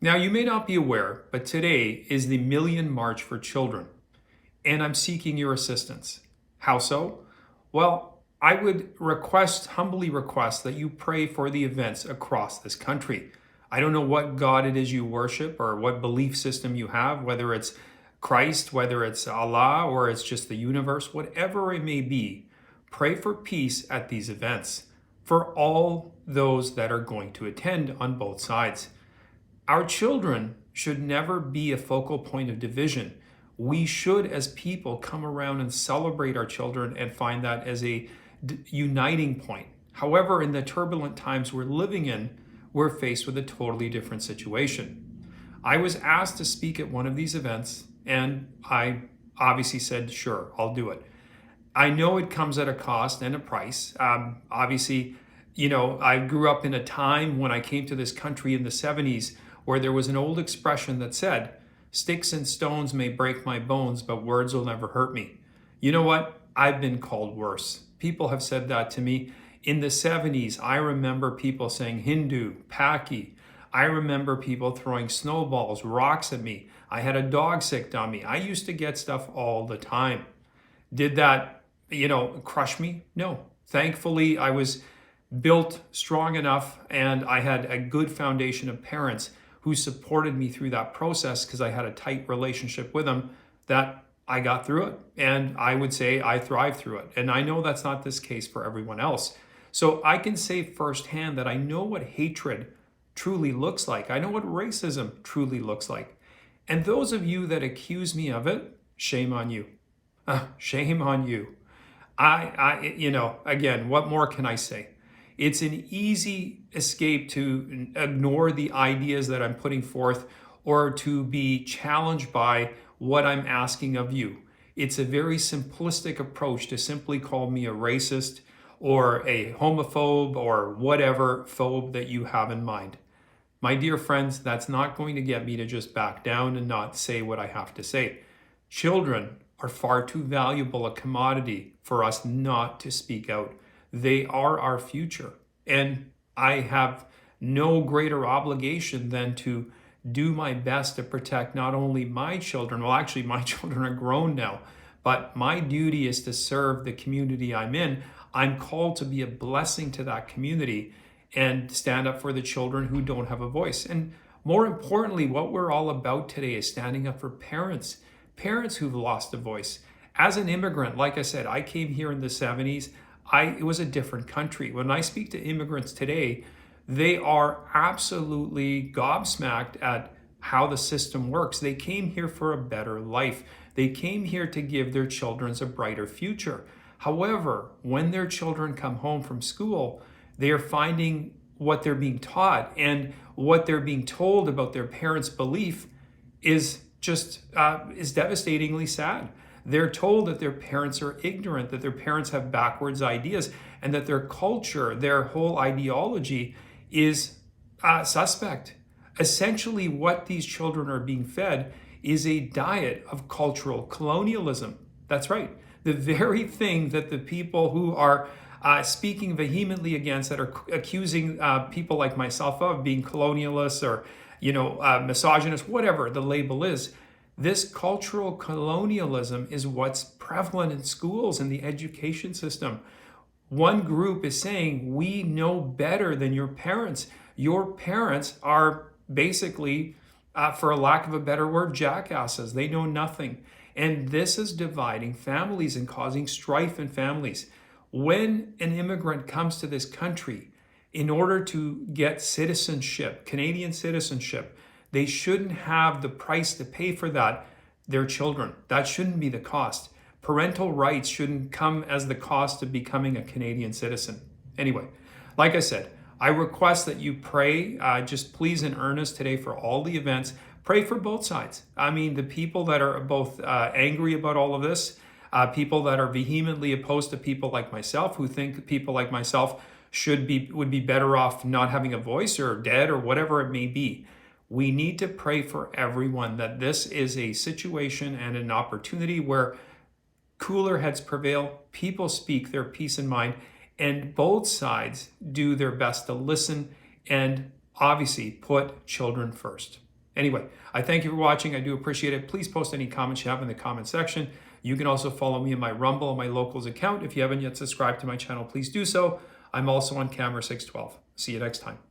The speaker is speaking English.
Now, you may not be aware, but today is the Million March for Children, and I'm seeking your assistance. How so? Well, I would humbly request that you pray for the events across this country. I don't know what God it is you worship or what belief system you have, whether it's Christ, whether it's Allah, or it's just the universe, whatever it may be. Pray for peace at these events for all those that are going to attend on both sides. Our children should never be a focal point of division. We should, as people, come around and celebrate our children and find that as a uniting point. However, in the turbulent times we're living in, we're faced with a totally different situation. I was asked to speak at one of these events, and I obviously said, sure, I'll do it. I know it comes at a cost and a price. Obviously, I grew up in a time when I came to this country in the 70s where there was an old expression that said, sticks and stones may break my bones, but words will never hurt me. You know what? I've been called worse. People have said that to me. In the 70s, I remember people saying Hindu, Paki. I remember people throwing snowballs, rocks at me. I had a dog sicked on me. I used to get stuff all the time. Did that, crush me? No. Thankfully, I was built strong enough and I had a good foundation of parents who supported me through that process because I had a tight relationship with them that I got through it. And I would say I thrived through it. And I know that's not this case for everyone else. So I can say firsthand that I know what hatred truly looks like. I know what racism truly looks like. And those of you that accuse me of it, shame on you. Shame on you. Again, what more can I say? It's an easy escape to ignore the ideas that I'm putting forth or to be challenged by what I'm asking of you. It's a very simplistic approach to simply call me a racist or a homophobe or whatever phobe that you have in mind. My dear friends, that's not going to get me to just back down and not say what I have to say. Children are far too valuable a commodity for us not to speak out. They are our future. And I have no greater obligation than to do my best to protect not only my children, well, actually, my children are grown now, but my duty is to serve the community I'm in. I'm called to be a blessing to that community and stand up for the children who don't have a voice. And more importantly, what we're all about today is standing up for parents who've lost a voice. As an immigrant, like I said, I came here in the 70s. It was a different country. When I speak to immigrants today, they are absolutely gobsmacked at how the system works. They came here for a better life. They came here to give their children a brighter future. However, when their children come home from school, they are finding what they're being taught and what they're being told about their parents' belief is devastatingly sad. They're told that their parents are ignorant, that their parents have backwards ideas, and that their culture, their whole ideology is suspect. Essentially, what these children are being fed is a diet of cultural colonialism. That's right. The very thing that the people who are speaking vehemently against, that are accusing people like myself of being colonialists or misogynist, whatever the label is. This cultural colonialism is what's prevalent in schools and the education system. One group is saying, we know better than your parents. Your parents are basically, for a lack of a better word, jackasses. They know nothing. And this is dividing families and causing strife in families. When an immigrant comes to this country, in order to get citizenship, Canadian citizenship, they shouldn't have the price to pay for that, their children. That shouldn't be the cost. Parental rights shouldn't come as the cost of becoming a Canadian citizen. Anyway, like I said, I request that you pray, just please in earnest today for all the events. Pray for both sides. I mean, the people that are both angry about all of this, people that are vehemently opposed to people like myself, who think people like myself would be better off not having a voice or dead or whatever it may be. We need to pray for everyone that this is a situation and an opportunity where cooler heads prevail, people speak their peace in mind, and both sides do their best to listen and obviously put children first. Anyway, I thank you for watching. I do appreciate it. Please post any comments you have in the comment section. You can also follow me in my Rumble and my Locals account. If you haven't yet subscribed to my channel, please do so. I'm also on Camera 612. See you next time.